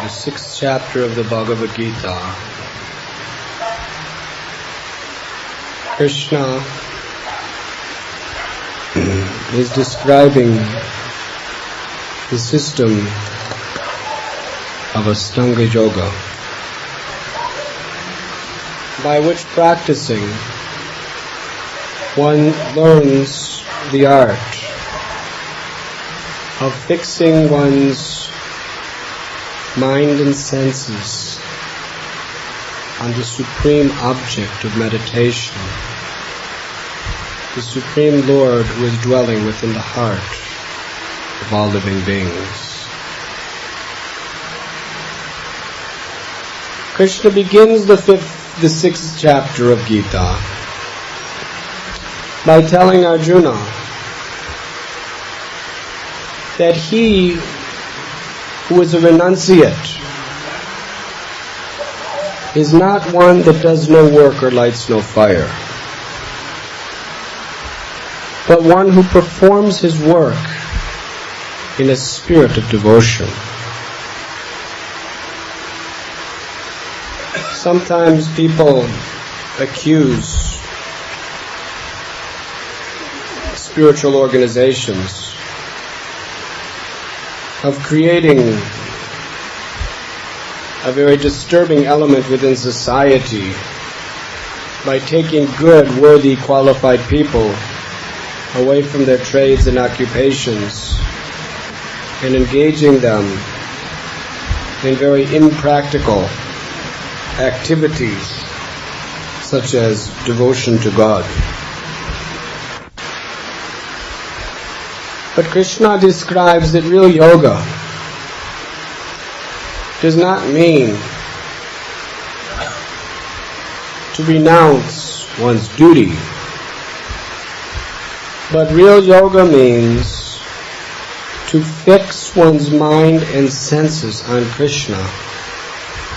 the 6th chapter of the Bhagavad Gita, Krishna is describing the system of Astanga Yoga, by which practicing one learns the art of fixing one's mind and senses on the supreme object of meditation, the Supreme Lord who is dwelling within the heart of all living beings. Krishna begins the 6th chapter of Gita by telling Arjuna that he who is a renunciate is not one that does no work or lights no fire, but one who performs his work in a spirit of devotion. Sometimes people accuse spiritual organizations of creating a very disturbing element within society by taking good, worthy, qualified people away from their trades and occupations and engaging them in very impractical activities such as devotion to God. But Krishna describes that real yoga does not mean to renounce one's duty, but real yoga means to fix one's mind and senses on Krishna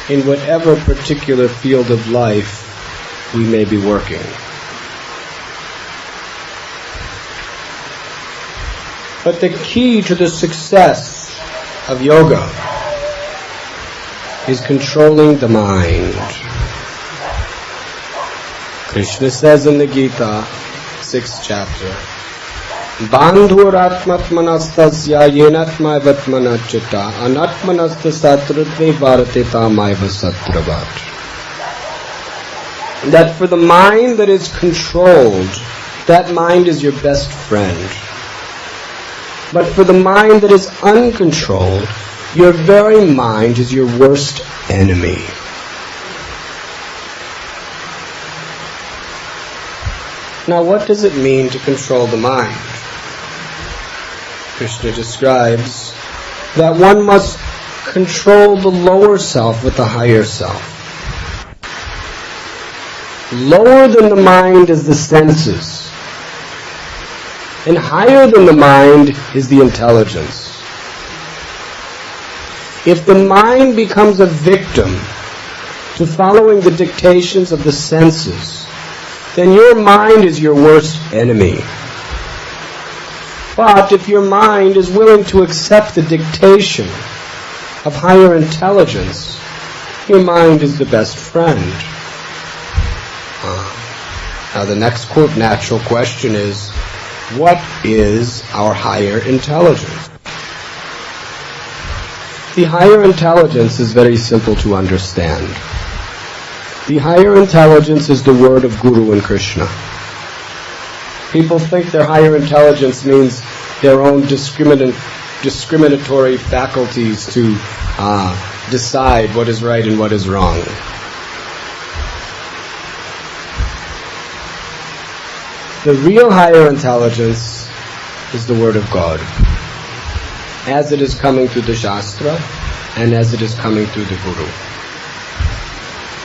in whatever particular field of life we may be working. But the key to the success of yoga is controlling the mind. Krishna says in the Gita, 6th chapter, Bandhuratmatmanastasya yenatmaivatmanachita anatmanastasatratve varate tamaiva satravat. That for the mind that is controlled, that mind is your best friend. But for the mind that is uncontrolled, your very mind is your worst enemy. Now, what does it mean to control the mind? Krishna describes that one must control the lower self with the higher self. Lower than the mind is the senses, and higher than the mind is the intelligence. If the mind becomes a victim to following the dictations of the senses, then your mind is your worst enemy. But if your mind is willing to accept the dictation of higher intelligence, your mind is the best friend. Now the next natural question is, what is our higher intelligence? The higher intelligence is very simple to understand. The higher intelligence is the word of Guru and Krishna. People think their higher intelligence means their own discriminatory faculties to decide what is right and what is wrong. The real higher intelligence is the Word of God, as it is coming through the Shastra and as it is coming through the Guru.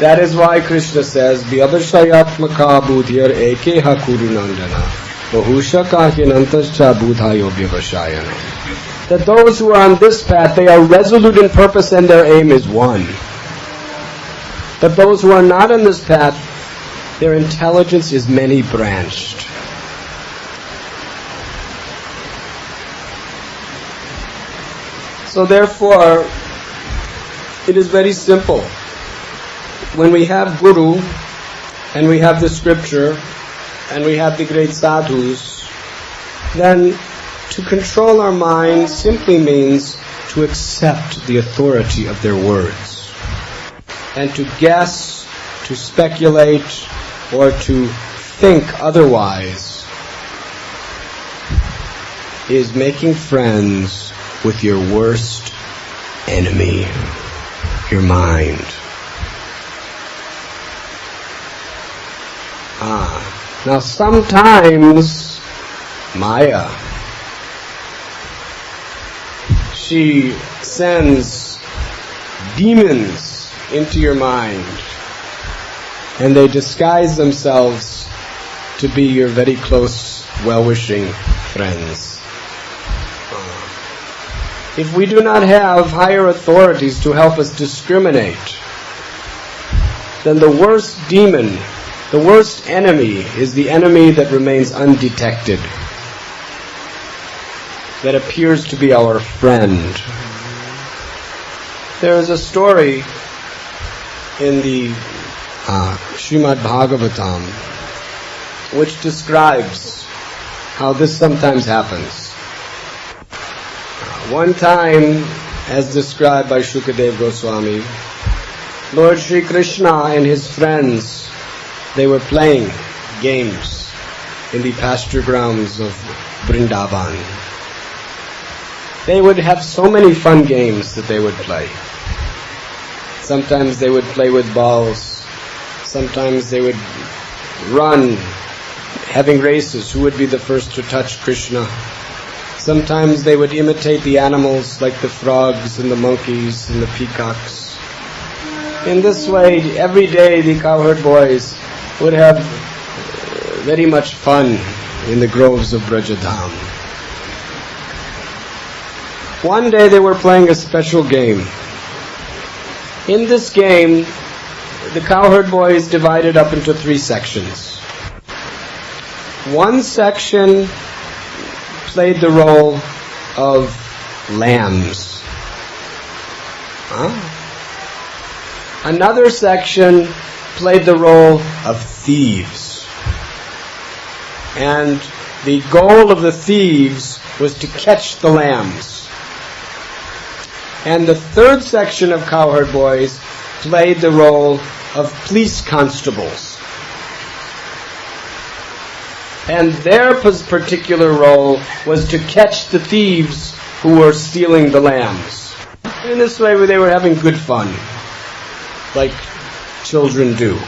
That is why Krishna says, Vyavashayatmaka budhyar ekeha kurunandana bahushaka hinantascha budhayo vyavashayana. That those who are on this path, they are resolute in purpose and their aim is one. But those who are not on this path, their intelligence is many-branched. So therefore, It is very simple. When we have Guru, and we have the scripture, and we have the great sadhus, then to control our mind simply means to accept the authority of their words. And to guess, to speculate, or to think otherwise is making friends with your worst enemy, your mind. Now sometimes Maya, she sends demons into your mind, and they disguise themselves to be your very close, well-wishing friends. If we do not have higher authorities to help us discriminate, then the worst demon, the worst enemy, is the enemy that remains undetected, that appears to be our friend. There is a story in the Srimad Bhagavatam which describes how this sometimes happens. One time, as described by Shukadeva Goswami, Lord Sri Krishna and his friends, they were playing games in the pasture grounds of Vrindavan. They would have so many fun games that they would play. Sometimes they would play with balls. Sometimes they would run, having races, who would be the first to touch Krishna. Sometimes they would imitate the animals like the frogs and the monkeys and the peacocks. In this way, every day the cowherd boys would have very much fun in the groves of Brajadham. One day they were playing a special game. In this game, the cowherd boys divided up into 3 sections. One section played the role of lambs. Another section played the role of thieves. And the goal of the thieves was to catch the lambs. And the third section of cowherd boys played the role of police constables. And their particular role was to catch the thieves who were stealing the lambs. In this way they were having good fun, like children do.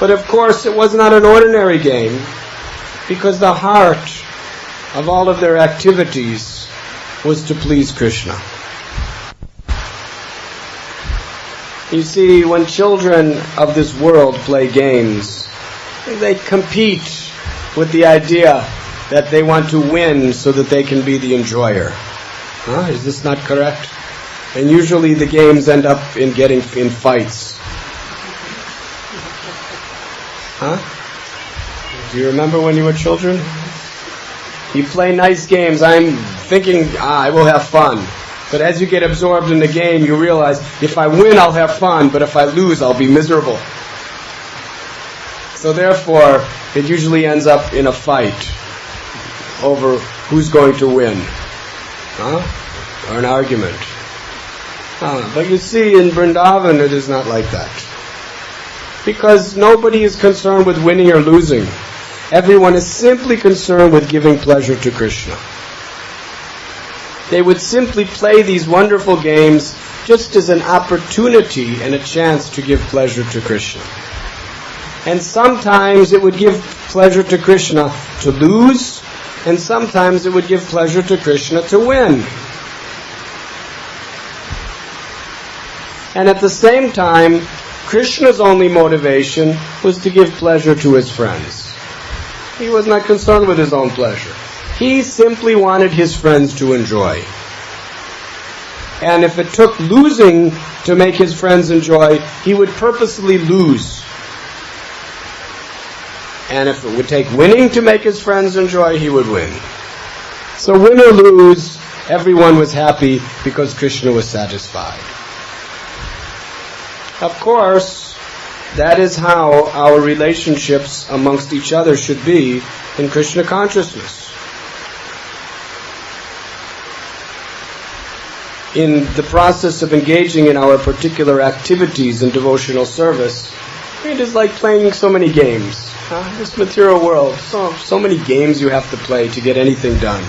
But of course it was not an ordinary game, because the heart of all of their activities was to please Krishna. You see, when children of this world play games, they compete with the idea that they want to win so that they can be the enjoyer. Is this not correct? And usually the games end up in getting in fights. Do you remember when you were children? You play nice games. I'm thinking, I will have fun. But as you get absorbed in the game, you realize, if I win, I'll have fun, but if I lose, I'll be miserable. So therefore, it usually ends up in a fight over who's going to win. Or an argument. But you see, in Vrindavan, it is not like that. Because nobody is concerned with winning or losing. Everyone is simply concerned with giving pleasure to Krishna. They would simply play these wonderful games just as an opportunity and a chance to give pleasure to Krishna. And sometimes it would give pleasure to Krishna to lose, and sometimes it would give pleasure to Krishna to win. And at the same time, Krishna's only motivation was to give pleasure to his friends. He was not concerned with his own pleasure. He simply wanted his friends to enjoy. And if it took losing to make his friends enjoy, he would purposely lose. And if it would take winning to make his friends enjoy, he would win. So win or lose, everyone was happy because Krishna was satisfied. Of course, that is how our relationships amongst each other should be in Krishna consciousness. In the process of engaging in our particular activities in devotional service, it is like playing so many games. This material world, so many games you have to play to get anything done.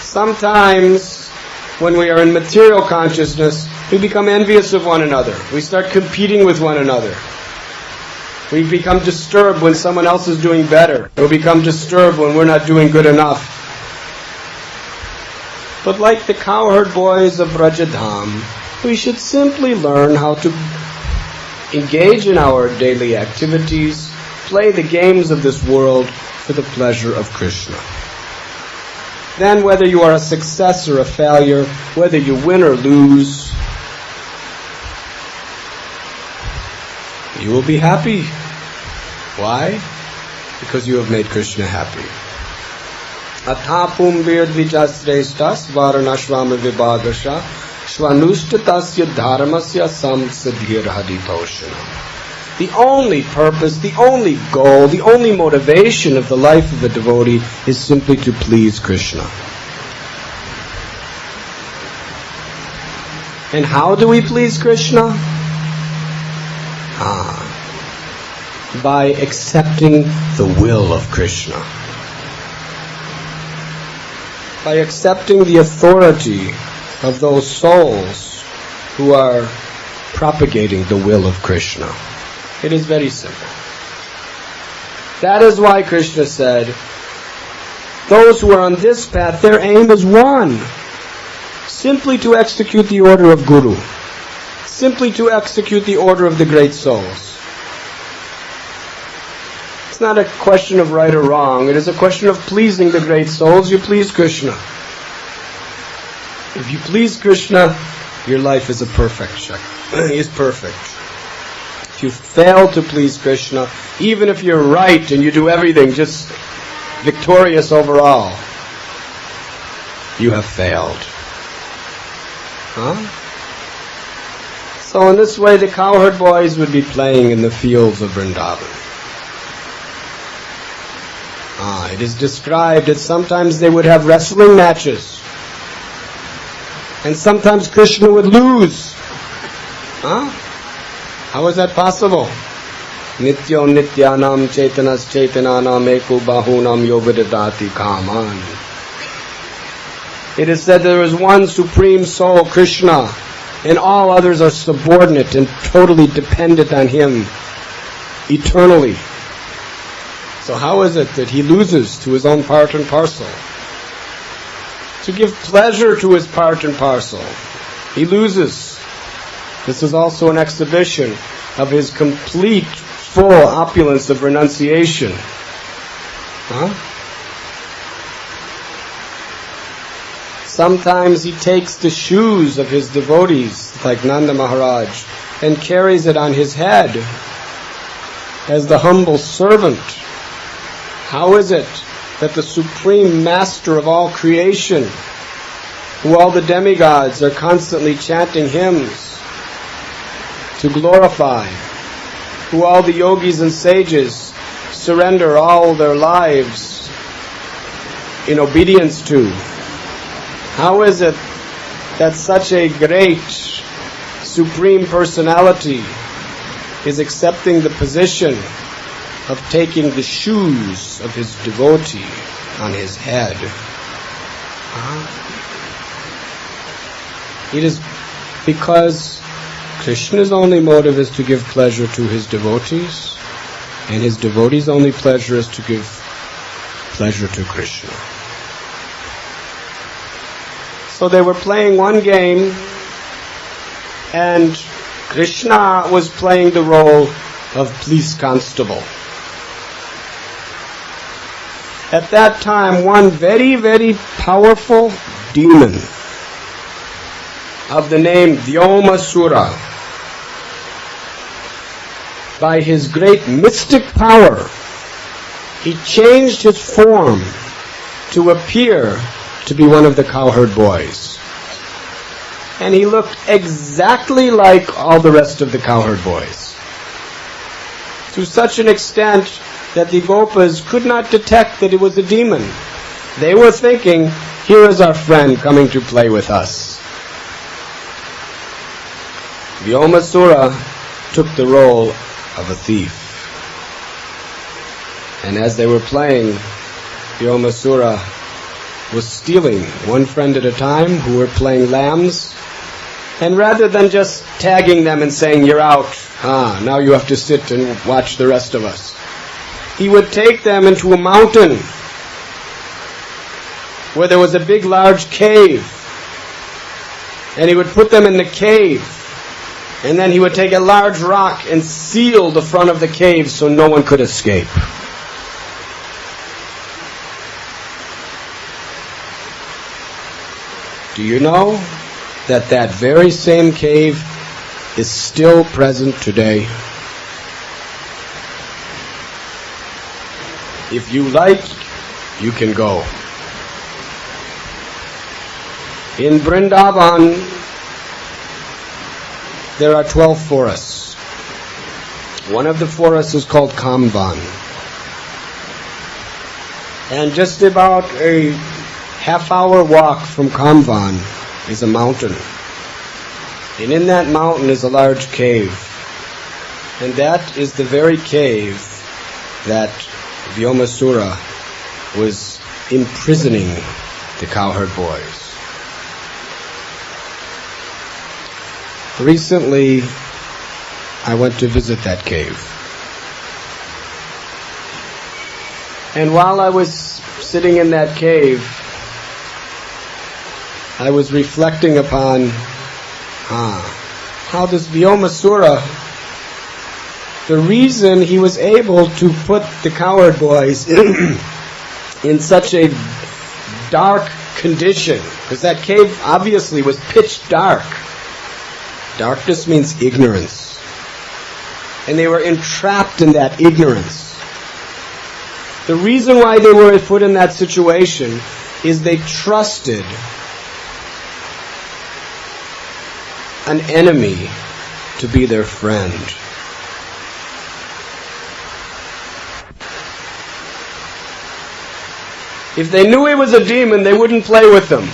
Sometimes, when we are in material consciousness, we become envious of one another. We start competing with one another. We become disturbed when someone else is doing better. We become disturbed when we're not doing good enough. But like the cowherd boys of Brajadham, we should simply learn how to engage in our daily activities, play the games of this world for the pleasure of Krishna. Then whether you are a success or a failure, whether you win or lose, you will be happy. Why? Because you have made Krishna happy. Athapum virdvijasrestas varanashvama vibhagasha shvanushtatasya dharmasya samsadhir haditoshanam. The only purpose, the only goal, the only motivation of the life of a devotee is simply to please Krishna. And how do we please Krishna? By accepting the will of Krishna. By accepting the authority of those souls who are propagating the will of Krishna. It is very simple. That is why Krishna said, those who are on this path, their aim is one. Simply to execute the order of Guru. Simply to execute the order of the great souls. It's not a question of right or wrong. It is a question of pleasing the great souls. You please Krishna. If you please Krishna, your life is perfect. If you fail to please Krishna, even if you're right and you do everything just victorious overall, you have failed. So in this way, the cowherd boys would be playing in the fields of Vrindavan. It is described that sometimes they would have wrestling matches. And sometimes Krishna would lose. How is that possible? Nityo nityanam chaitanas chaitananam eko bahunam yogadadati kaman. It is said there is one supreme soul, Krishna, and all others are subordinate and totally dependent on him eternally. So how is it that he loses to his own part and parcel? To give pleasure to his part and parcel, he loses. This is also an exhibition of his complete, full opulence of renunciation. Sometimes he takes the shoes of his devotees, like Nanda Maharaj, and carries it on his head as the humble servant. How is it that the supreme master of all creation, who all the demigods are constantly chanting hymns to glorify, who all the yogis and sages surrender all their lives in obedience to, how is it that such a great supreme personality is accepting the position of taking the shoes of his devotee on his head? It is because Krishna's only motive is to give pleasure to his devotees, and his devotees' only pleasure is to give pleasure to Krishna. So they were playing one game, and Krishna was playing the role of police constable. At that time, one very, very powerful demon of the name Vyomasura, by his great mystic power, he changed his form to appear to be one of the cowherd boys. and he looked exactly like all the rest of the cowherd boys. To such an extent that the Gopas could not detect that it was a demon. They were thinking, here is our friend coming to play with us. Vyomasura took the role of a thief. And as they were playing, Vyomasura was stealing one friend at a time who were playing lambs. And rather than just tagging them and saying, you're out, now you have to sit and watch the rest of us, he would take them into a mountain where there was a big, large cave. And he would put them in the cave. And then he would take a large rock and seal the front of the cave so no one could escape. Do you know that that very same cave is still present today? If you like, you can go. In Vrindavan, there are 12 forests. One of the forests is called Kamvan. And just about a half-hour walk from Kamvan is a mountain. And in that mountain is a large cave. And that is the very cave that Vyomasura was imprisoning the cowherd boys. Recently, I went to visit that cave. And while I was sitting in that cave, I was reflecting upon how this Vyomasura, the reason he was able to put the cowherd boys in such a dark condition, because that cave obviously was pitch dark. Darkness means ignorance. And they were entrapped in that ignorance. The reason why they were put in that situation is they trusted an enemy to be their friend. If they knew he was a demon, they wouldn't play with him.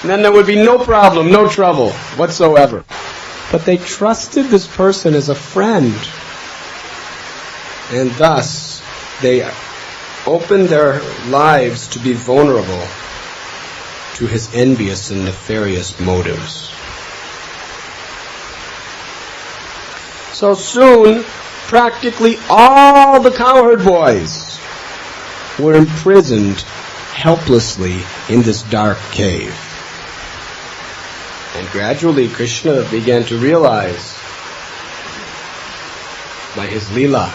And then there would be no problem, no trouble whatsoever. But they trusted this person as a friend. And thus, they opened their lives to be vulnerable to his envious and nefarious motives. So soon, practically all the cowherd boys were imprisoned helplessly in this dark cave. And gradually Krishna began to realize by his Leela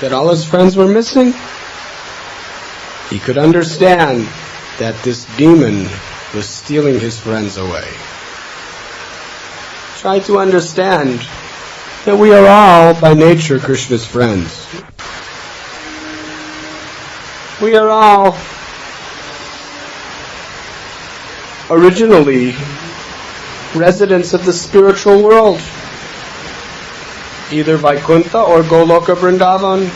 that all his friends were missing. He could understand that this demon was stealing his friends away. Try to understand that we are all by nature Krishna's friends. We are all originally residents of the spiritual world, either Vaikuntha or Goloka Vrindavan.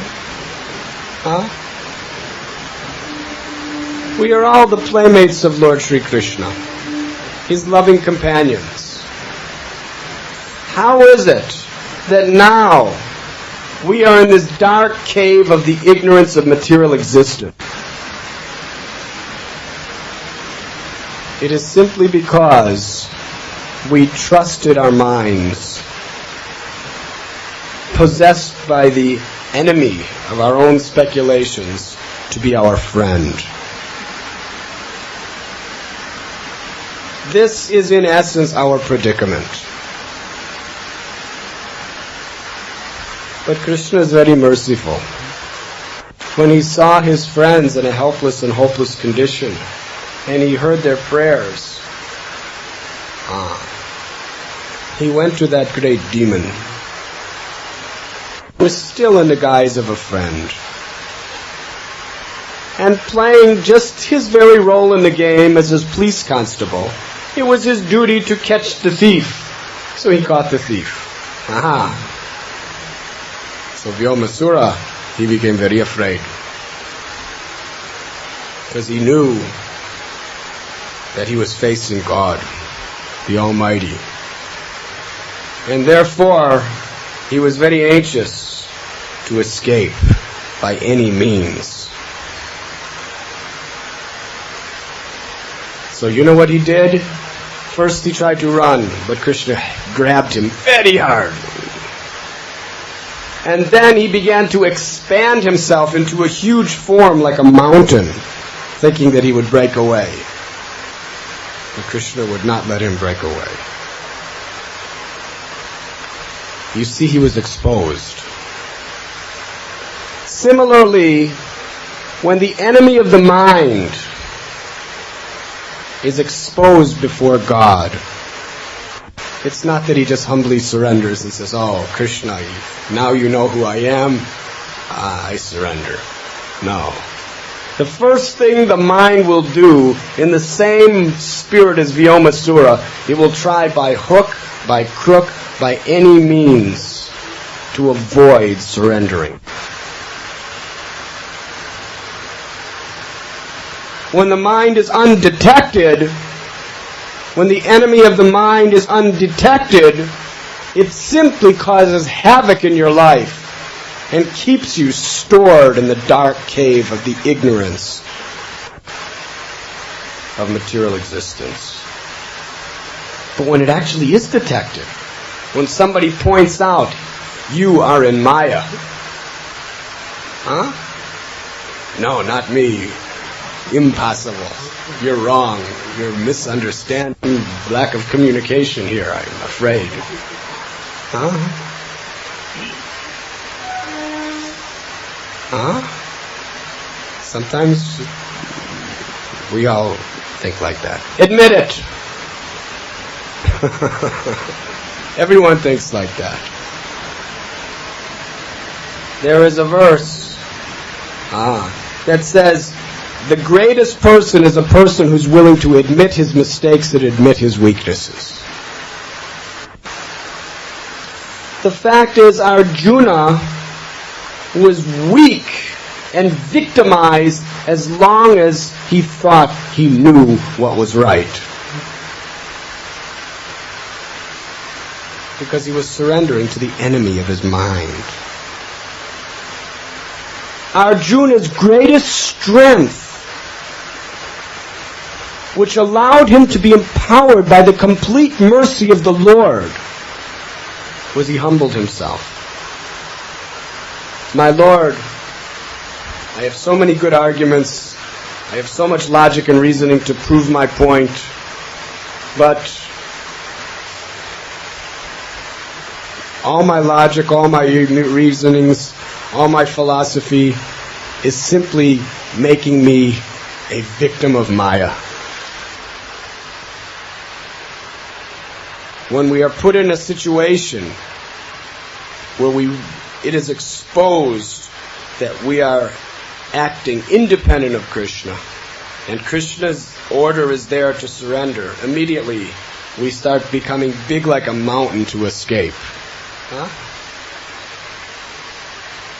We are all the playmates of Lord Sri Krishna, his loving companions. How is it that now we are in this dark cave of the ignorance of material existence? It is simply because we trusted our minds, possessed by the enemy of our own speculations, to be our friend. This is in essence our predicament. But Krishna is very merciful. When he saw his friends in a helpless and hopeless condition, and he heard their prayers, he went to that great demon, who was still in the guise of a friend. and playing just his very role in the game as his police constable, it was his duty to catch the thief. So he caught the thief. Aha. So Vyomasura, he became very afraid. Because he knew that he was facing God, the Almighty. And therefore, he was very anxious to escape by any means. So you know what he did? First he tried to run, but Krishna grabbed him very hard. And then he began to expand himself into a huge form like a mountain, thinking that he would break away. But Krishna would not let him break away. You see, he was exposed. Similarly, when the enemy of the mind is exposed before God, it's not that he just humbly surrenders and says, "Oh, Krishna, now you know who I am, I surrender." No. The first thing the mind will do, in the same spirit as Vyomasura, it will try by hook, by crook, by any means to avoid surrendering. When the mind is undetected, when the enemy of the mind is undetected, it simply causes havoc in your life and keeps you stored in the dark cave of the ignorance of material existence. But when it actually is detected, when somebody points out, "You are in Maya." Huh? No, not me. Impossible. You're wrong. You're misunderstanding. Lack of communication here, I'm afraid. Huh? Huh? Sometimes we all think like that. Admit it. Everyone thinks like that. There is a verse that says, the greatest person is a person who's willing to admit his mistakes and admit his weaknesses. The fact is, Arjuna was weak and victimized as long as he thought he knew what was right. Because he was surrendering to the enemy of his mind. Arjuna's greatest strength, which allowed him to be empowered by the complete mercy of the Lord, was he humbled himself. My Lord, I have so many good arguments, I have so much logic and reasoning to prove my point, but all my logic, all my reasonings, all my philosophy is simply making me a victim of Maya. When we are put in a situation where it is exposed that we are acting independent of Krishna, and Krishna's order is there to surrender, immediately we start becoming big like a mountain to escape.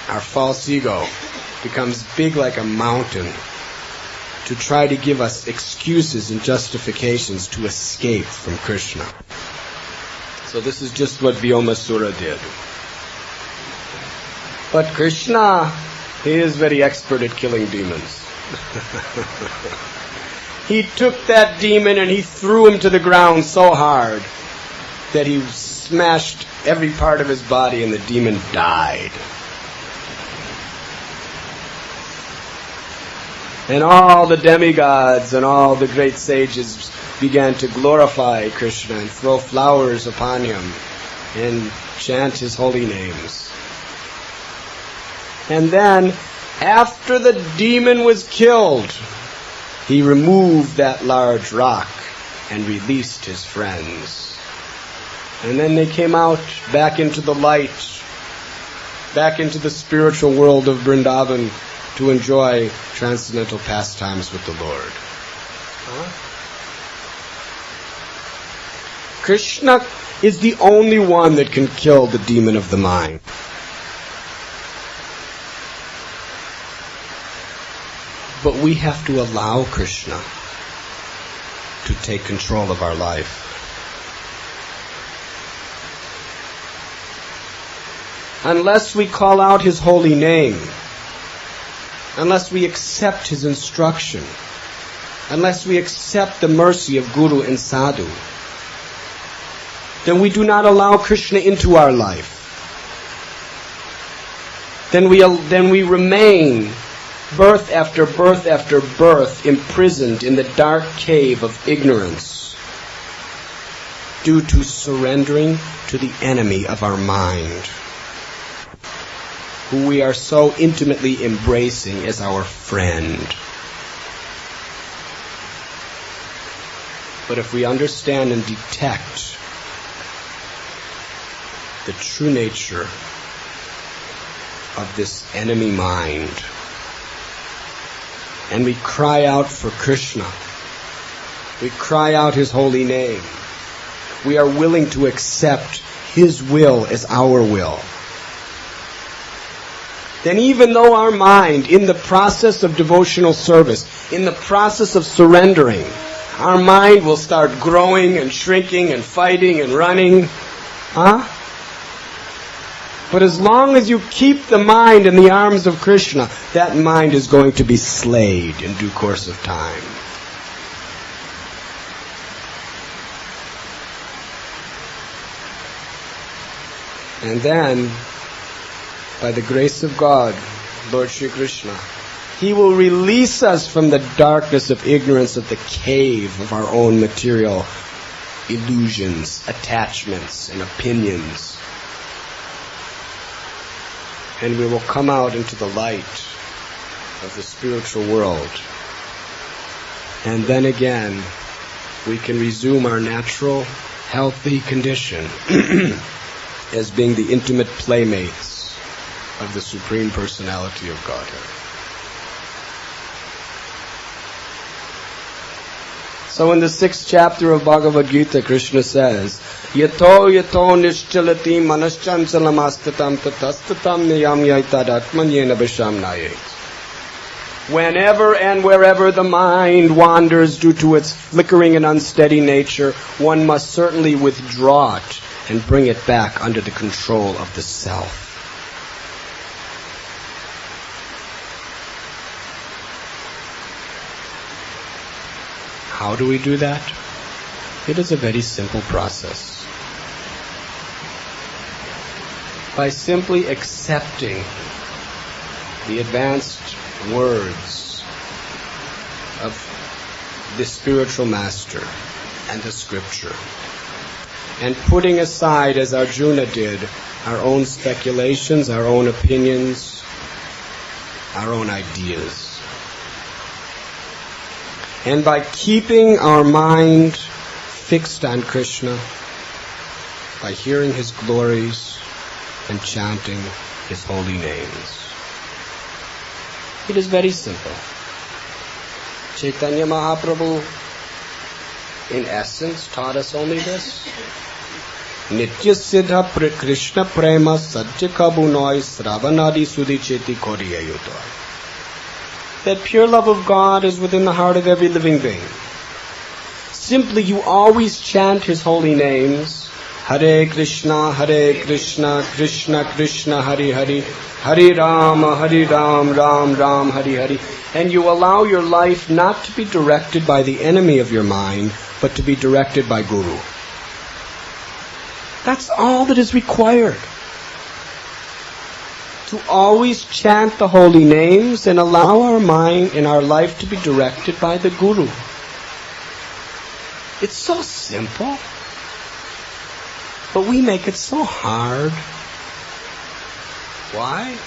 Our false ego becomes big like a mountain to try to give us excuses and justifications to escape from Krishna. So this is just what Vyomasura did. But Krishna, he is very expert at killing demons. He took that demon and he threw him to the ground so hard that he smashed every part of his body and the demon died. And all the demigods and all the great sages began to glorify Krishna and throw flowers upon him and chant his holy names. And then, after the demon was killed, he removed that large rock and released his friends. And then they came out back into the light, back into the spiritual world of Vrindavan, to enjoy transcendental pastimes with the Lord. Krishna is the only one that can kill the demon of the mind. But we have to allow Krishna to take control of our life. Unless we call out His holy name, unless we accept His instruction, unless we accept the mercy of Guru and Sadhu, then we do not allow Krishna into our life. Then we remain birth after birth after birth imprisoned in the dark cave of ignorance due to surrendering to the enemy of our mind, who we are so intimately embracing as our friend. But if we understand and detect the true nature of this enemy mind, and we cry out for Krishna, we cry out His holy name, we are willing to accept His will as our will, then even though our mind, in the process of devotional service, in the process of surrendering, our mind will start growing and shrinking and fighting and running. But as long as you keep the mind in the arms of Krishna, that mind is going to be slayed in due course of time. And then, by the grace of God, Lord Shri Krishna, He will release us from the darkness of ignorance of the cave of our own material illusions, attachments, and opinions. And we will come out into the light of the spiritual world. And then again, we can resume our natural, healthy condition as being the intimate playmates of the Supreme Personality of Godhead. So in the 6th chapter of Bhagavad Gita, Krishna says, Yato yato nischalati manaschansalamastatam tatastatam niyam yaitadatman yena bisham nayet. Whenever and wherever the mind wanders due to its flickering and unsteady nature, one must certainly withdraw it and bring it back under the control of the self. How do we do that? It is a very simple process. By simply accepting the advanced words of the spiritual master and the scripture, and putting aside, as Arjuna did, our own speculations, our own opinions, our own ideas. And by keeping our mind fixed on Krishna, by hearing His glories and chanting His holy names. It is very simple. Chaitanya Mahaprabhu, in essence, taught us only this. Nitya Siddha Krishna Prema Satya Kabunoi Sravanadi Sudicheti Koriyayutoy. That pure love of God is within the heart of every living being. Simply, you always chant His holy names. Hare Krishna, Krishna Krishna, Hare Hare, Hare Ram, Ram Ram, Hare Hare. And you allow your life not to be directed by the enemy of your mind, but to be directed by Guru. That's all that is required. To always chant the holy names and allow our mind and our life to be directed by the Guru. It's so simple, but we make it so hard. Why?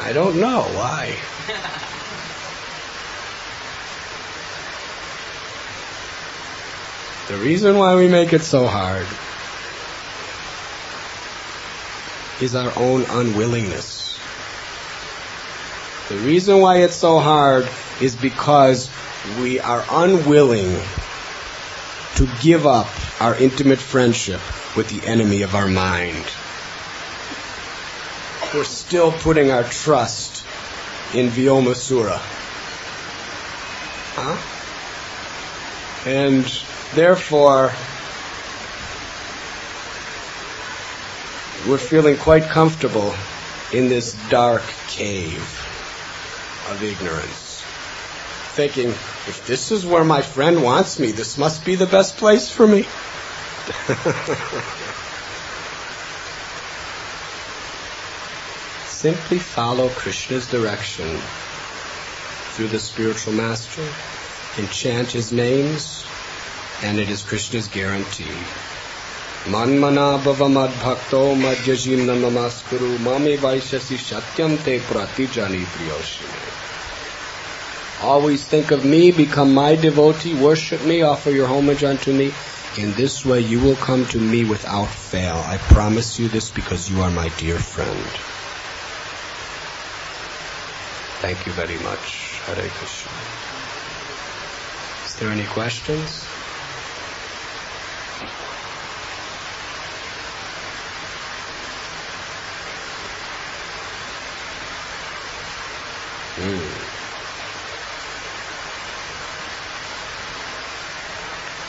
I don't know why. The reason why we make it so hard is our own unwillingness. The reason why it's so hard is because we are unwilling to give up our intimate friendship with the enemy of our mind. We're still putting our trust in Vyomasura. And therefore, we're feeling quite comfortable in this dark cave of ignorance, thinking, if this is where my friend wants me, this must be the best place for me. Simply follow Krishna's direction through the spiritual master and chant his names, and it is Krishna's guarantee. Manmana bhava mad bhakto madhyajim namaskuru mami vaishasi satyam te pratijani priyoshime. Always think of me, become my devotee, worship me, offer your homage unto me. In this way you will come to me without fail. I promise you this because you are my dear friend. Thank you very much. Hare Krishna. Is there any questions?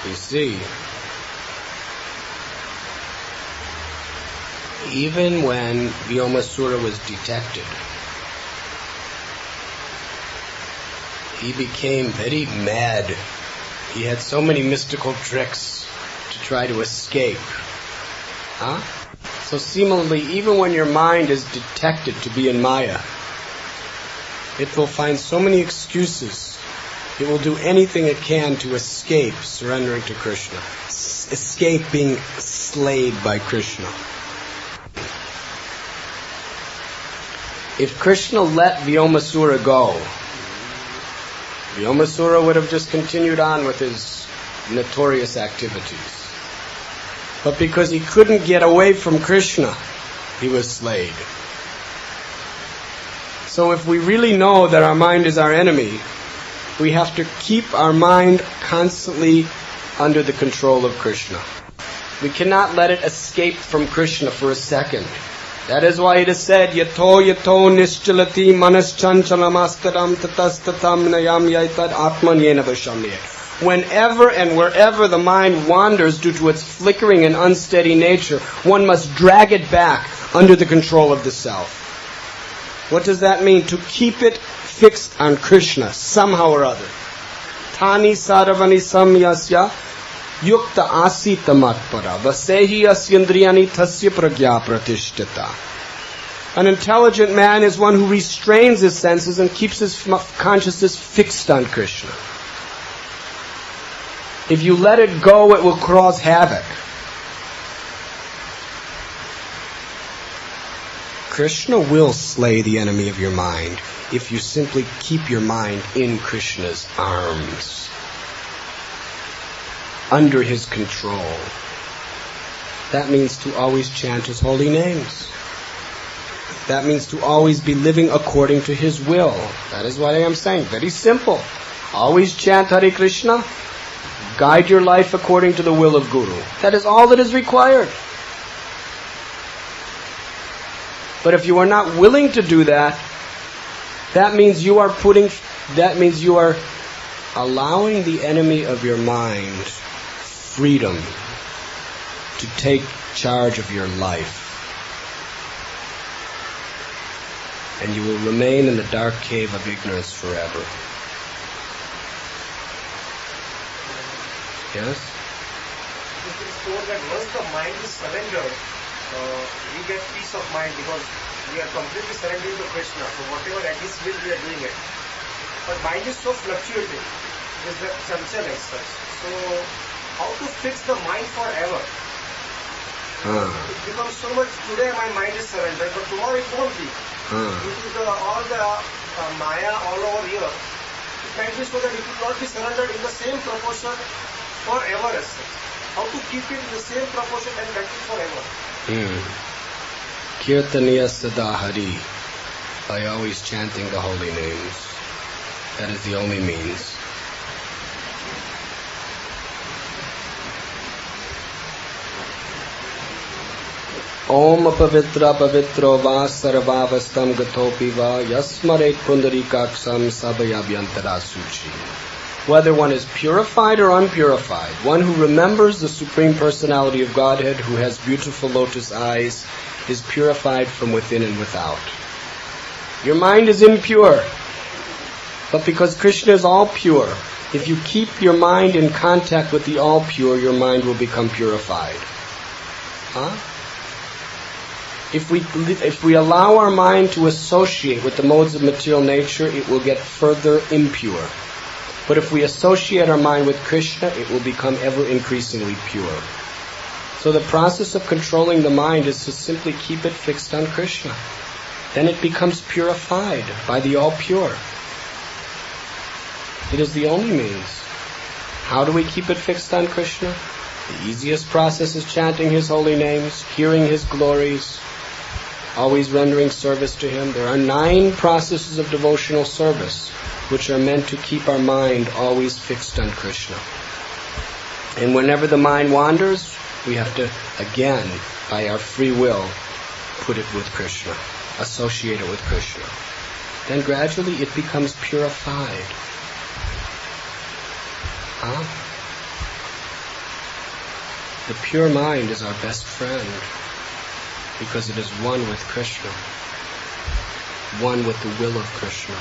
You see, even when Vyomasura was detected, he became very mad. He had so many mystical tricks to try to escape. So similarly, even when your mind is detected to be in Maya, it will find so many excuses. It will do anything it can to escape surrendering to Krishna, escape being slayed by Krishna. If Krishna let Vyomasura go, Vyomasura would have just continued on with his notorious activities. But because he couldn't get away from Krishna, he was slayed. So if we really know that our mind is our enemy, we have to keep our mind constantly under the control of Krishna. We cannot let it escape from Krishna for a second. That is why it is said, Yato yato nischalati manaschanchalamastaram tatastatam nayam yaitad atman yena vashamye. Whenever and wherever the mind wanders due to its flickering and unsteady nature, one must drag it back under the control of the self. What does that mean? To keep it fixed on Krishna somehow or other. Tani saravani samyasya yukta asita matpara vasehi asyandriyani tasya pragya pratishtita. An intelligent man is one who restrains his senses and keeps his consciousness fixed on Krishna. If you let it go, it will cause havoc. Krishna will slay the enemy of your mind if you simply keep your mind in Krishna's arms, under his control. That means to always chant his holy names. That means to always be living according to his will. That is what I am saying. Very simple. Always chant Hare Krishna. Guide your life according to the will of Guru. That is all that is required. But if you are not willing to do that, that means you are allowing the enemy of your mind freedom to take charge of your life. And you will remain in the dark cave of ignorance forever. Yes? It is told that once the mind is surrendered, we get peace of mind because we are completely surrendering to Krishna. So whatever at his will we are doing it. But mind is so fluctuating. It is the chanchal as such. So how to fix the mind forever? It becomes so much, today my mind is surrendered, but tomorrow it won't be. Due to all the Maya all over here, it might be so that it will not be surrendered in the same proportion forever as such. How to keep it in the same proportion and continue forever? Kirtaniya Sada Hari, by always chanting the holy names. That is the only means. Om Pavitra Pavitro Va Sarvavastam Gatopi Va Yasmare Pundarikaksam Sabhayabhyantara Suchi. Whether one is purified or unpurified, one who remembers the Supreme Personality of Godhead, who has beautiful lotus eyes, is purified from within and without. Your mind is impure, but because Krishna is all pure, if you keep your mind in contact with the all pure, your mind will become purified. If we allow our mind to associate with the modes of material nature, it will get further impure. But if we associate our mind with Krishna, it will become ever increasingly pure. So the process of controlling the mind is to simply keep it fixed on Krishna. Then it becomes purified by the all-pure. It is the only means. How do we keep it fixed on Krishna? The easiest process is chanting His holy names, hearing His glories, always rendering service to Him. There are 9 processes of devotional service which are meant to keep our mind always fixed on Krishna. And whenever the mind wanders, we have to, again, by our free will, put it with Krishna, associate it with Krishna. Then gradually it becomes purified. The pure mind is our best friend because it is one with Krishna, one with the will of Krishna.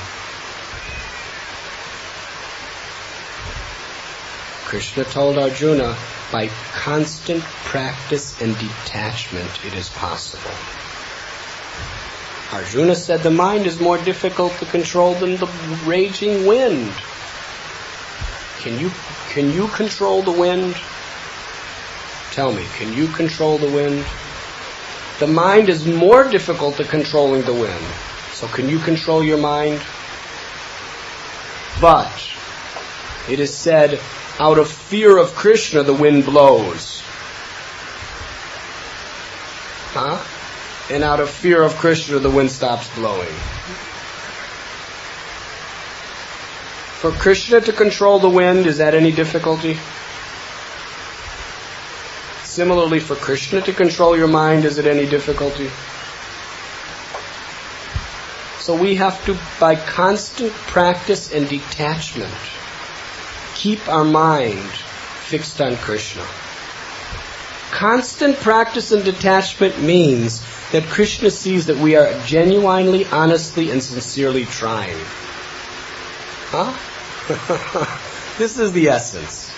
Krishna told Arjuna, by constant practice and detachment it is possible. Arjuna said the mind is more difficult to control than the raging wind. Can you control the wind? Tell me, can you control the wind? The mind is more difficult to controlling the wind. So can you control your mind? But it is said, out of fear of Krishna, the wind blows. And out of fear of Krishna, the wind stops blowing. For Krishna to control the wind, is that any difficulty? Similarly, for Krishna to control your mind, is it any difficulty? So we have to, by constant practice and detachment, keep our mind fixed on Krishna. Constant practice and detachment means that Krishna sees that we are genuinely, honestly, and sincerely trying. This is the essence.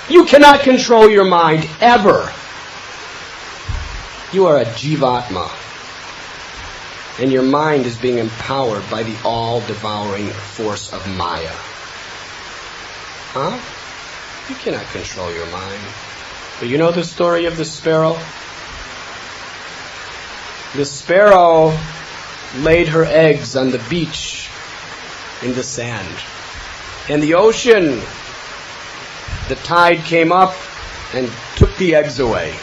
You cannot control your mind ever. You are a jivatma. And your mind is being empowered by the all-devouring force of Maya. You cannot control your mind. But you know the story of the sparrow? The sparrow laid her eggs on the beach in the sand. And the ocean, the tide came up and took the eggs away.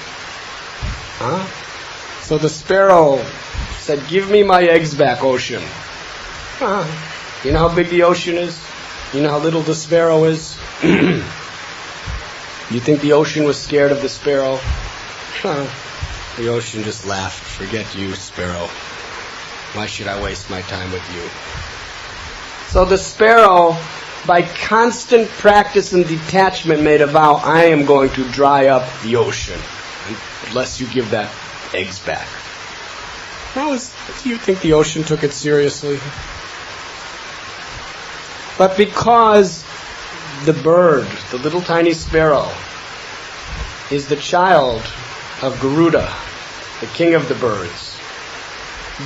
So the sparrow said, give me my eggs back, ocean. You know how big the ocean is? You know how little the sparrow is? You think the ocean was scared of the sparrow? The ocean just laughed. Forget you, sparrow. Why should I waste my time with you? So the sparrow, by constant practice and detachment, made a vow, I am going to dry up the ocean unless you give that eggs back. Now, do you think the ocean took it seriously? But because the bird, the little tiny sparrow, is the child of Garuda, the king of the birds,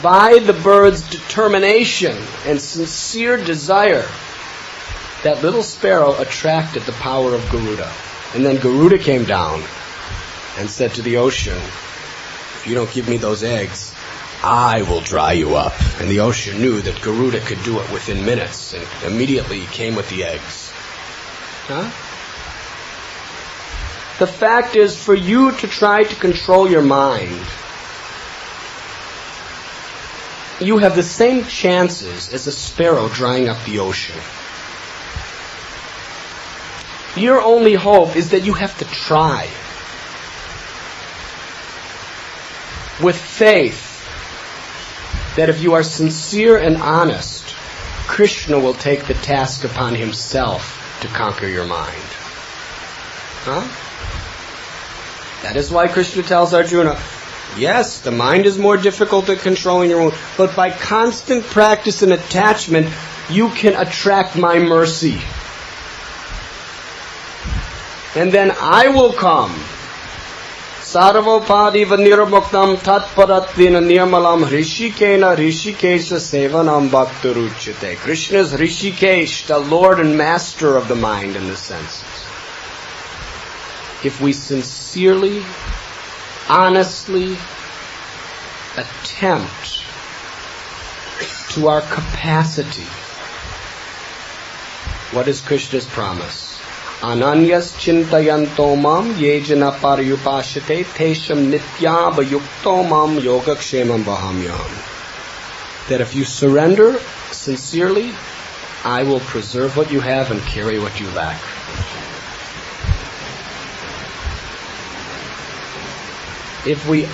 by the bird's determination and sincere desire, that little sparrow attracted the power of Garuda. And then Garuda came down and said to the ocean, if you don't give me those eggs, I will dry you up. And the ocean knew that Garuda could do it within minutes, and immediately he came with the eggs. The fact is, for you to try to control your mind, you have the same chances as a sparrow drying up the ocean. Your only hope is that you have to try. With faith that if you are sincere and honest, Krishna will take the task upon himself to conquer your mind. That is why Krishna tells Arjuna, yes, the mind is more difficult at controlling your own, but by constant practice and attachment, you can attract my mercy. And then I will come. Sarvopadiva nirmuktam tatparatvina nirmalam rishikena rishikesha sevanam bhaktaruchyate. Krishna is Rishikesh, the Lord and Master of the mind and the senses. If we sincerely, honestly attempt to our capacity, what is Krishna's promise? Ananyas chintayanto mam yejana paryupashate tesham nityava yukto mam yogakshemam vahamyam. That if you surrender sincerely, I will preserve what you have and carry what you lack. If we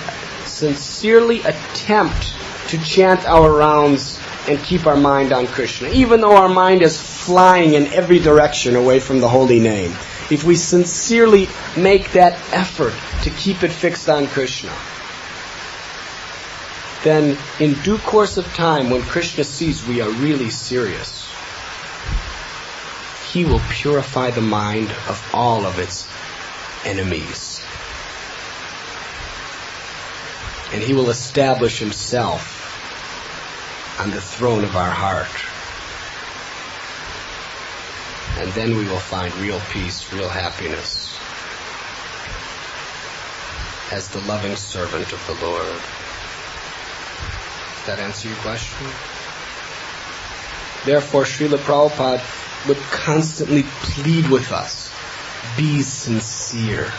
sincerely attempt to chant our rounds and keep our mind on Krishna, even though our mind is flying in every direction away from the holy name, if we sincerely make that effort to keep it fixed on Krishna, then in due course of time, when Krishna sees we are really serious, he will purify the mind of all of its enemies. And he will establish himself on the throne of our heart. And then we will find real peace, real happiness as the loving servant of the Lord. Does that answer your question? Therefore, Srila Prabhupada would constantly plead with us, be sincere.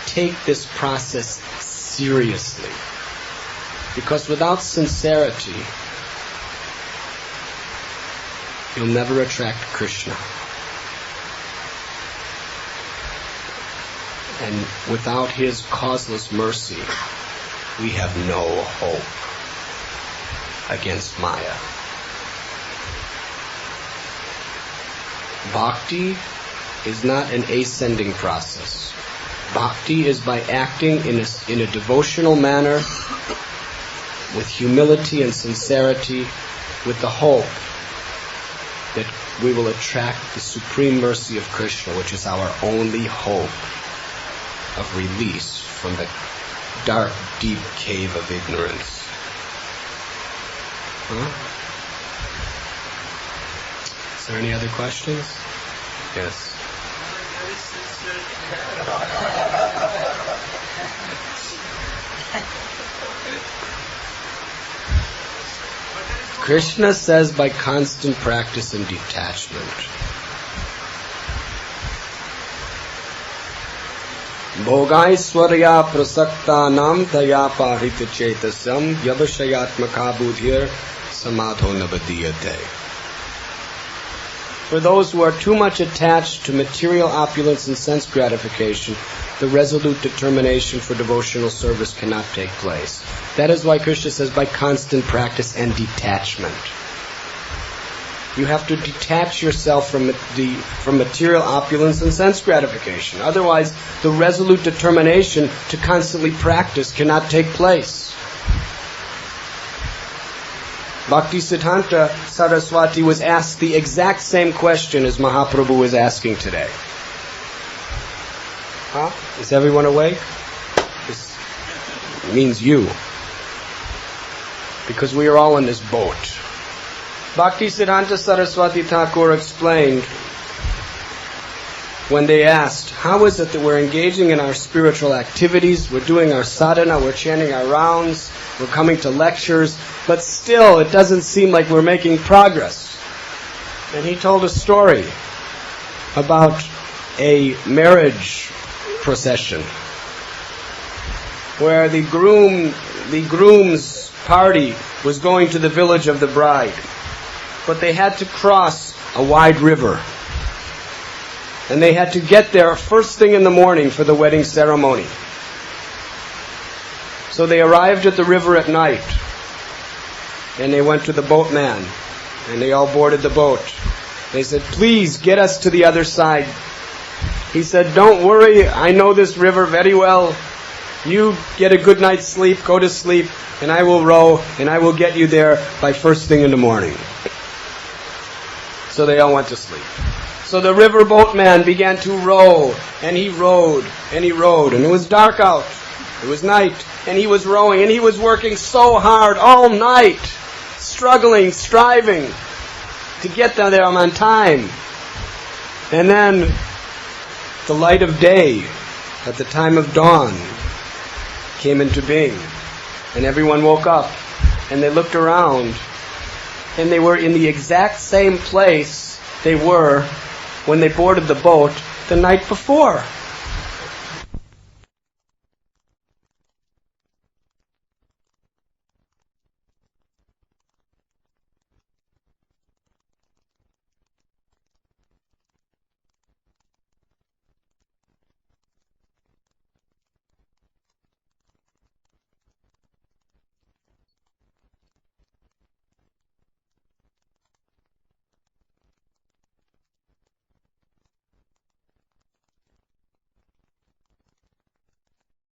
Take this process seriously. Because without sincerity, you'll never attract Krishna. And without his causeless mercy, we have no hope against Maya. Bhakti is not an ascending process. Bhakti is by acting in a devotional manner, with humility and sincerity, with the hope that we will attract the supreme mercy of Krishna, which is our only hope of release from the dark, deep cave of ignorance. Is there any other questions? Yes. Krishna says by constant practice and detachment. Bhogaiswarya prasakta nam taya parita chetasam yavashayatmaka buddhir samadho navadiyate. For those who are too much attached to material opulence and sense gratification, the resolute determination for devotional service cannot take place. That is why Krishna says by constant practice and detachment. You have to detach yourself from material opulence and sense gratification. Otherwise, the resolute determination to constantly practice cannot take place. Bhaktisiddhanta Saraswati was asked the exact same question as Mahaprabhu is asking today. Is everyone awake? This means you. Because we are all in this boat. Bhaktisiddhanta Saraswati Thakur explained when they asked, how is it that we're engaging in our spiritual activities, we're doing our sadhana, we're chanting our rounds, we're coming to lectures, but still it doesn't seem like we're making progress. And he told a story about a marriage procession, where the groom's party was going to the village of the bride, but they had to cross a wide river, and they had to get there first thing in the morning for the wedding ceremony. So they arrived at the river at night, and they went to the boatman, and they all boarded the boat. They said, "Please get us to the other side." He said, "Don't worry, I know this river very well. You get a good night's sleep, go to sleep, and I will row, and I will get you there by first thing in the morning." So they all went to sleep. So the river boatman began to row, and he rowed, and he rowed, and it was dark out. It was night, and he was rowing, and he was working so hard all night, struggling, striving to get there on time. And then the light of day, at the time of dawn, came into being, and everyone woke up, and they looked around, and they were in the exact same place they were when they boarded the boat the night before.